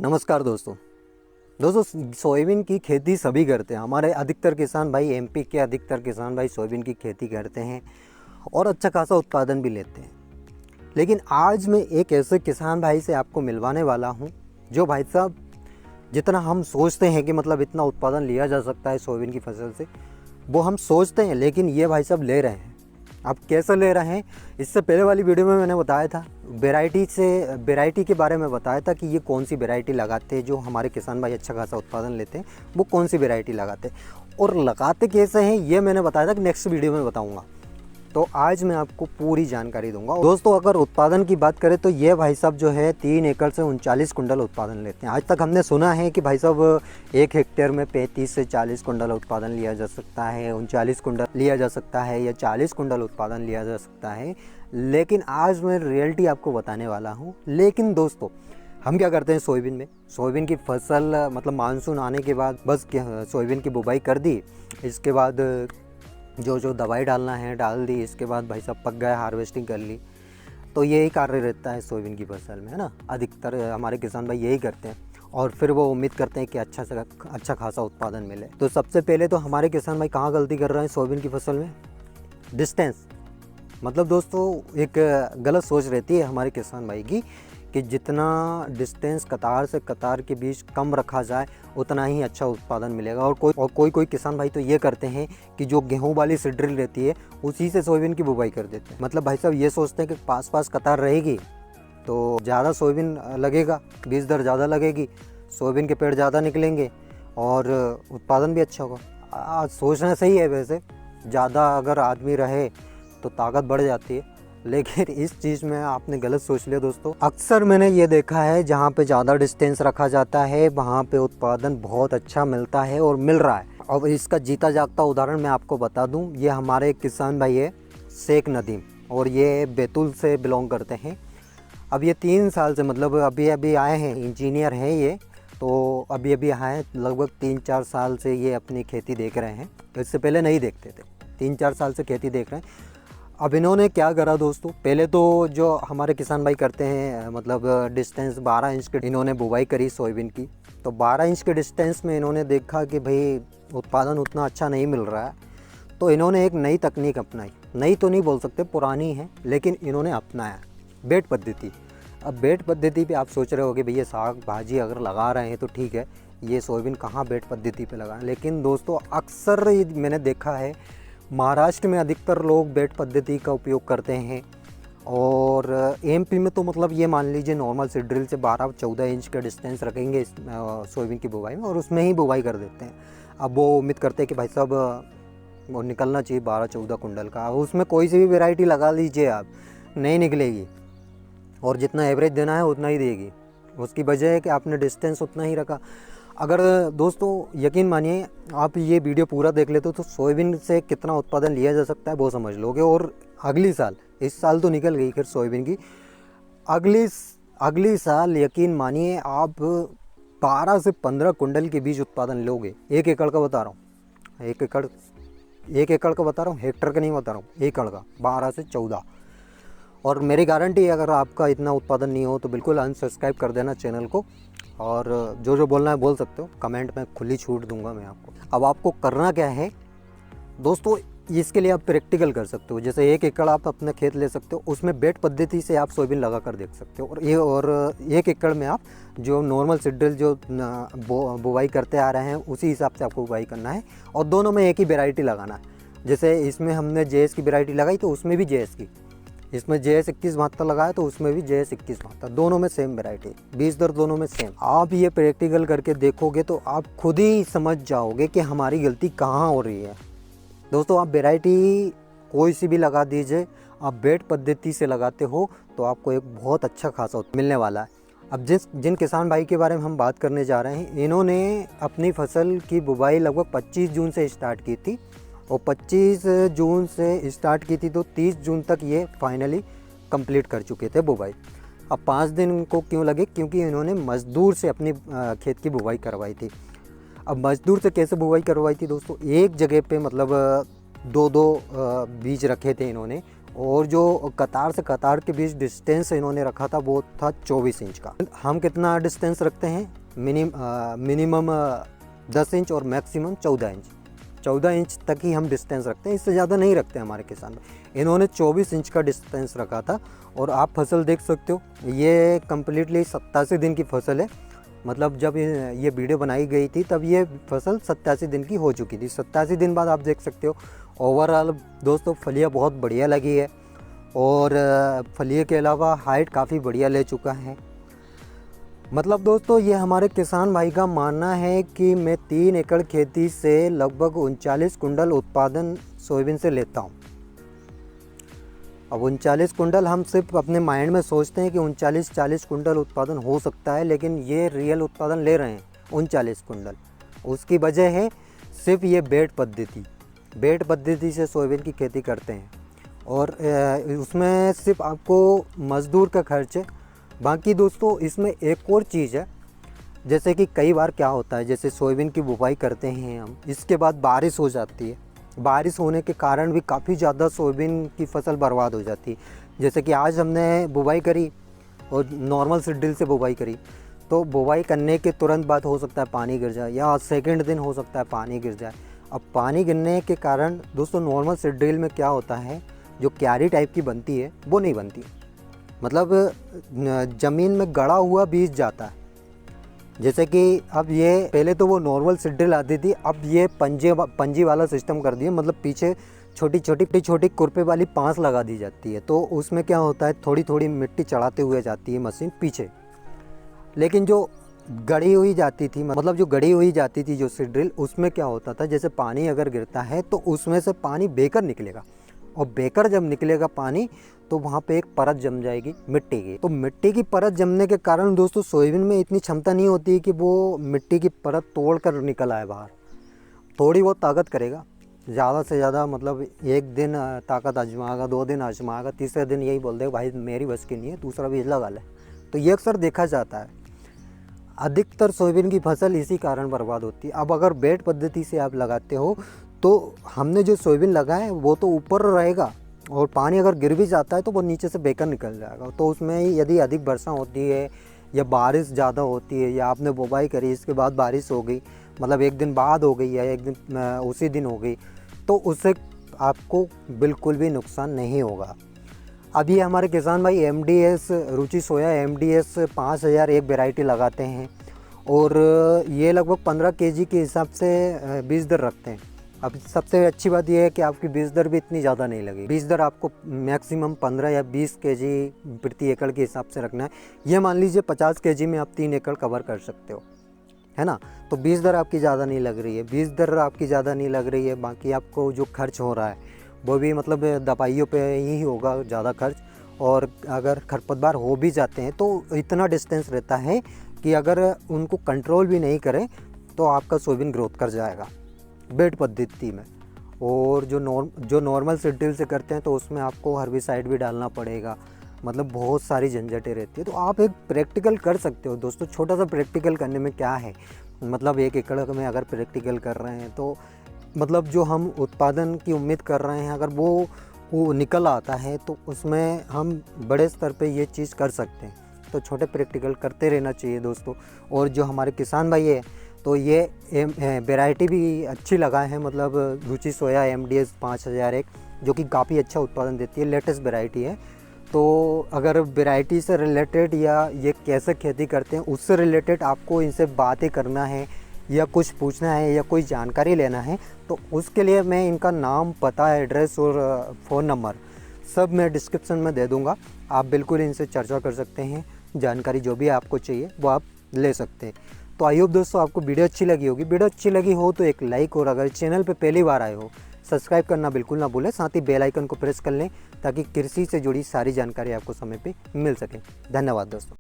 नमस्कार दोस्तों सोयाबीन की खेती सभी करते हैं। हमारे अधिकतर किसान भाई एमपी के अधिकतर किसान भाई सोयाबीन की खेती करते हैं और अच्छा खासा उत्पादन भी लेते हैं। लेकिन आज मैं एक ऐसे किसान भाई से आपको मिलवाने वाला हूं जो भाई साहब जितना हम सोचते हैं कि मतलब इतना उत्पादन लिया जा सकता है सोयाबीन की फसल से, वो हम सोचते हैं, लेकिन ये भाई साहब ले रहे हैं। अब कैसे ले रहे हैं, इससे पहले वाली वीडियो में मैंने बताया था वैरायटी के बारे में बताया था कि ये कौन सी वैरायटी लगाते हैं जो हमारे किसान भाई अच्छा खासा उत्पादन लेते हैं, वो कौन सी वैरायटी लगाते हैं और लगाते कैसे हैं ये मैंने बताया था कि नेक्स्ट वीडियो में बताऊंगा। तो आज मैं आपको पूरी जानकारी दूंगा। दोस्तों अगर उत्पादन की बात करें तो ये भाई साहब जो है 3 एकड़ से 39 कुंटल उत्पादन लेते हैं। आज तक हमने सुना है कि भाई साहब 1 हेक्टेयर में 35 से 40 कुंटल उत्पादन लिया जा सकता है, 39 कुंटल लिया जा सकता है या 40 कुंटल उत्पादन लिया जा सकता है, लेकिन आज मैं रियलिटी आपको बताने वाला हूँ। लेकिन दोस्तों हम क्या करते हैं सोयाबीन की फसल मतलब मानसून आने के बाद बस सोयाबीन की बुवाई कर दी, इसके बाद जो दवाई डालना है डाल दी, इसके बाद भाई साहब पक गया, हार्वेस्टिंग कर ली। तो यही कार्य रहता है सोयाबीन की फसल में, है ना। अधिकतर हमारे किसान भाई यही करते हैं और फिर वो उम्मीद करते हैं कि अच्छा खासा उत्पादन मिले। तो सबसे पहले तो हमारे किसान भाई कहाँ गलती कर रहे हैं सोयाबीन की फसल में? डिस्टेंस। मतलब दोस्तों एक गलत सोच रहती है हमारे किसान भाई की कि जितना डिस्टेंस कतार से कतार के बीच कम रखा जाए उतना ही अच्छा उत्पादन मिलेगा। और कोई किसान भाई तो ये करते हैं कि जो गेहूं वाली सीड ड्रिल रहती है उसी से सोयाबीन की बुवाई कर देते हैं। मतलब भाई साहब ये सोचते हैं कि पास पास कतार रहेगी तो ज़्यादा सोयाबीन लगेगा, बीज दर ज़्यादा लगेगी, सोयाबीन के पेड़ ज़्यादा निकलेंगे और उत्पादन भी अच्छा होगा। सोचना सही है, वैसे ज़्यादा अगर आदमी रहे तो ताकत बढ़ जाती है, लेकिन इस चीज़ में आपने गलत सोच लिया दोस्तों। अक्सर मैंने ये देखा है जहाँ पे ज़्यादा डिस्टेंस रखा जाता है वहाँ पे उत्पादन बहुत अच्छा मिलता है और मिल रहा है। अब इसका जीता जागता उदाहरण मैं आपको बता दूँ, ये हमारे एक किसान भाई है शेख नदीम, और ये बैतूल से बिलोंग करते हैं। अब ये 3 साल से मतलब अभी आए हैं, इंजीनियर हैं ये, तो अभी आए, लगभग 3-4 साल से ये अपनी खेती देख रहे हैं। इससे पहले नहीं देखते थे, 3-4 साल से खेती देख रहे हैं। अब इन्होंने क्या करा दोस्तों, पहले तो जो हमारे किसान भाई करते हैं मतलब डिस्टेंस 12 इंच की इन्होंने बुवाई करी सोयाबीन की। तो 12 इंच के डिस्टेंस में इन्होंने देखा कि भाई उत्पादन उतना अच्छा नहीं मिल रहा है, तो इन्होंने एक नई तकनीक अपनाई। नई तो नहीं बोल सकते, पुरानी है, लेकिन इन्होंने अपनाया बेड पद्धति। अब बेड पद्धति पे आप सोच रहे हो कि भैया साग भाजी अगर लगा रहे हैं तो ठीक है, ये सोयाबीन कहाँ बेड पद्धति पे लगाएं। लेकिन दोस्तों अक्सर मैंने देखा है महाराष्ट्र में अधिकतर लोग बेड पद्धति का उपयोग करते हैं, और एमपी में तो मतलब ये मान लीजिए नॉर्मल सीड ड्रिल से 12-14 इंच का डिस्टेंस रखेंगे सोयाबीन की बुवाई में और उसमें ही बुवाई कर देते हैं। अब वो उम्मीद करते हैं कि भाई साहब वो निकलना चाहिए 12-14 कुंटल का। उसमें कोई सी भी वैरायटी लगा लीजिए आप, नहीं निकलेगी, और जितना एवरेज देना है उतना ही देगी। उसकी वजह है कि आपने डिस्टेंस उतना ही रखा। अगर दोस्तों यकीन मानिए आप ये वीडियो पूरा देख लेते हो तो सोयाबीन से कितना उत्पादन लिया जा सकता है वो समझ लोगे। और अगली साल, इस साल तो निकल गई खैर सोयाबीन की, अगली साल यकीन मानिए आप 12 से 15 कुंटल के बीच उत्पादन लोगे। 1 एकड़ का बता रहा हूँ, 1 एकड़ का बता रहा हूँ, हेक्टर का नहीं बता रहा हूँ, एकड़ का 12 से 14। और मेरी गारंटी है अगर आपका इतना उत्पादन नहीं हो तो बिल्कुल अनसब्सक्राइब कर देना चैनल को, और जो बोलना है बोल सकते हो, कमेंट में खुली छूट दूंगा मैं आपको। अब आपको करना क्या है दोस्तों, इसके लिए आप प्रैक्टिकल कर सकते हो। जैसे 1 एकड़ आप अपना खेत ले सकते हो, उसमें बेड पद्धति से आप सोयाबीन लगा कर देख सकते हो। और 1 एकड़ में आप जो नॉर्मल सीड ड्रिल जो बुवाई करते आ रहे हैं उसी हिसाब से आपको बुवाई करना है, और दोनों में एक ही वेराइटी लगाना है। जैसे इसमें हमने JS की वेराइटी लगाई तो उसमें भी JS की, इसमें JS 2172 लगाया तो उसमें भी JS 2172, दोनों में सेम वैरायटी, बीज दर दोनों में सेम। आप ये प्रैक्टिकल करके देखोगे तो आप खुद ही समझ जाओगे कि हमारी गलती कहाँ हो रही है। दोस्तों आप वैरायटी कोई सी भी लगा दीजिए, आप बेड पद्धति से लगाते हो तो आपको एक बहुत अच्छा खासा मिलने वाला है। अब जिन किसान भाई के बारे में हम बात करने जा रहे हैं, इन्होंने अपनी फसल की बुवाई लगभग 25 जून से स्टार्ट की थी, और 25 जून से स्टार्ट की थी तो 30 जून तक ये फाइनली कंप्लीट कर चुके थे बुवाई। अब 5 दिन को क्यों लगे? क्योंकि इन्होंने मज़दूर से अपनी खेत की बुवाई करवाई थी। अब मज़दूर से कैसे बुवाई करवाई थी दोस्तों? एक जगह पे मतलब 2-2 बीज रखे थे इन्होंने, और जो कतार से कतार के बीच डिस्टेंस इन्होंने रखा था वो था 24 इंच का। हम कितना डिस्टेंस रखते हैं? मिनिमम 10 इंच और मैक्सिमम 14 इंच। 14 इंच तक ही हम डिस्टेंस रखते हैं, इससे ज़्यादा नहीं रखते हमारे किसान। इन्होंने 24 इंच का डिस्टेंस रखा था। और आप फसल देख सकते हो, ये कम्प्लीटली 87 दिन की फसल है। मतलब जब ये वीडियो बनाई गई थी तब ये फसल 87 दिन की हो चुकी थी। 87 दिन बाद आप देख सकते हो ओवरऑल दोस्तों फलियाँ बहुत बढ़िया लगी है। और फलियों के अलावा हाइट काफ़ी बढ़िया ले चुका है। मतलब दोस्तों ये हमारे किसान भाई का मानना है कि मैं 3 एकड़ खेती से लगभग 39 कुंटल उत्पादन सोयाबीन से लेता हूँ। अब 39 कुंटल हम सिर्फ अपने माइंड में सोचते हैं कि 39-40 कुंटल उत्पादन हो सकता है, लेकिन ये रियल उत्पादन ले रहे हैं 39 कुंटल। उसकी वजह है सिर्फ ये बेड पद्धति से सोयाबीन की खेती करते हैं। और उसमें सिर्फ आपको मज़दूर का खर्च है। बाकी दोस्तों इसमें एक और चीज़ है, जैसे कि कई बार क्या होता है, जैसे सोयाबीन की बुवाई करते हैं हम, इसके बाद बारिश हो जाती है। बारिश होने के कारण भी काफ़ी ज़्यादा सोयाबीन की फसल बर्बाद हो जाती है। जैसे कि आज हमने बुवाई करी और नॉर्मल सीड्रिल से बुवाई करी, तो बुवाई करने के तुरंत बाद हो सकता है पानी गिर जाए, या सेकंड दिन हो सकता है पानी गिर जाए। अब पानी गिरने के कारण दोस्तों नॉर्मल सीड्रिल में क्या होता है, जो क्यारी टाइप की बनती है वो नहीं बनती। मतलब ज़मीन में गड़ा हुआ बीज जाता है। जैसे कि अब ये पहले तो वो नॉर्मल सीड्रिल आती थी, अब ये पंजी वाला सिस्टम कर दिया। मतलब पीछे छोटी छोटी खुरपे वाली पांस लगा दी जाती है। तो उसमें क्या होता है, थोड़ी थोड़ी मिट्टी चढ़ाते हुए जाती है मशीन पीछे। लेकिन जो गड़ी हुई जाती थी, मतलब जो गड़ी हुई जाती थी जो सीड्रिल, उसमें क्या होता था, जैसे पानी अगर गिरता है तो उसमें से पानी बेकर निकलेगा। और बेकर जब निकलेगा पानी तो वहाँ पे एक परत जम जाएगी मिट्टी की। तो मिट्टी की परत जमने के कारण दोस्तों सोयाबीन में इतनी क्षमता नहीं होती कि वो मिट्टी की परत तोड़ कर निकल आए बाहर। थोड़ी बहुत ताकत करेगा, ज़्यादा से ज़्यादा मतलब एक दिन ताकत आजमाएगा, 2 दिन आजमाएगा, तीसरे दिन यही बोल देगा भाई मेरी बस की नहीं है, दूसरा बीज लगा ले। तो ये अक्सर देखा जाता है। अधिकतर सोयाबीन की फसल इसी कारण बर्बाद होती है। अब अगर बेड पद्धति से आप लगाते हो तो हमने जो सोयाबीन लगाए वो तो ऊपर रहेगा, और पानी अगर गिर भी जाता है तो वो नीचे से बेकर निकल जाएगा। तो उसमें यदि अधिक वर्षा होती है या बारिश ज़्यादा होती है, या आपने बुवाई करी इसके बाद बारिश हो गई, मतलब एक दिन बाद हो गई या एक दिन उसी दिन हो गई, तो उससे आपको बिल्कुल भी नुकसान नहीं होगा। अभी हमारे किसान भाई MDS रुचि सोया MDS 5000 एक वैरायटी लगाते हैं, और ये लगभग 15 kg के हिसाब से बीज दर रखते हैं। अब सबसे अच्छी बात यह है कि आपकी बीज दर भी इतनी ज़्यादा नहीं लगी। बीज दर आपको मैक्सिमम 15 या 20 kg प्रति एकड़ के हिसाब से रखना है। ये मान लीजिए 50 kg में आप 3 एकड़ कवर कर सकते हो, है ना। तो बीज दर आपकी ज़्यादा नहीं लग रही है, बीज दर आपकी ज़्यादा नहीं लग रही है। बाकी आपको जो खर्च हो रहा है वो भी मतलब दवाइयों पे ही होगा ज़्यादा खर्च। और अगर खरपतवार हो भी जाते हैं तो इतना डिस्टेंस रहता है कि अगर उनको कंट्रोल भी नहीं करें तो आपका सोयाबीन ग्रोथ कर जाएगा बेड पद्धति में। और जो नॉर्मल सीड्रिल से करते हैं तो उसमें आपको हर्बिसाइड भी डालना पड़ेगा, मतलब बहुत सारी झंझटें रहती है। तो आप एक प्रैक्टिकल कर सकते हो दोस्तों। छोटा सा प्रैक्टिकल करने में क्या है, मतलब 1 एकड़ में अगर प्रैक्टिकल कर रहे हैं तो मतलब जो हम उत्पादन की उम्मीद कर रहे हैं अगर वो निकल आता है तो उसमें हम बड़े स्तर पे ये चीज़ कर सकते हैं। तो छोटे प्रैक्टिकल करते रहना चाहिए दोस्तों। और जो हमारे किसान भाई है तो ये वैरायटी भी अच्छी लगाए हैं, मतलब रुचि सोया MDS 5001, जो कि काफ़ी अच्छा उत्पादन देती है, लेटेस्ट वैरायटी है। तो अगर वैरायटी से रिलेटेड या ये कैसे खेती करते हैं उससे रिलेटेड आपको इनसे बातें करना है या कुछ पूछना है या कोई जानकारी लेना है तो उसके लिए मैं इनका नाम, पता, एड्रेस और फ़ोन नंबर सब मैं डिस्क्रिप्शन में दे दूँगा। आप बिल्कुल इनसे चर्चा कर सकते हैं, जानकारी जो भी आपको चाहिए वो आप ले सकते हैं। तो आई होप दोस्तों आपको वीडियो अच्छी लगी होगी। वीडियो अच्छी लगी हो तो एक लाइक, और अगर चैनल पे पहली बार आए हो सब्सक्राइब करना बिल्कुल ना भूलें। साथ ही बेल आइकन को प्रेस कर लें ताकि कृषि से जुड़ी सारी जानकारी आपको समय पे मिल सके। धन्यवाद दोस्तों।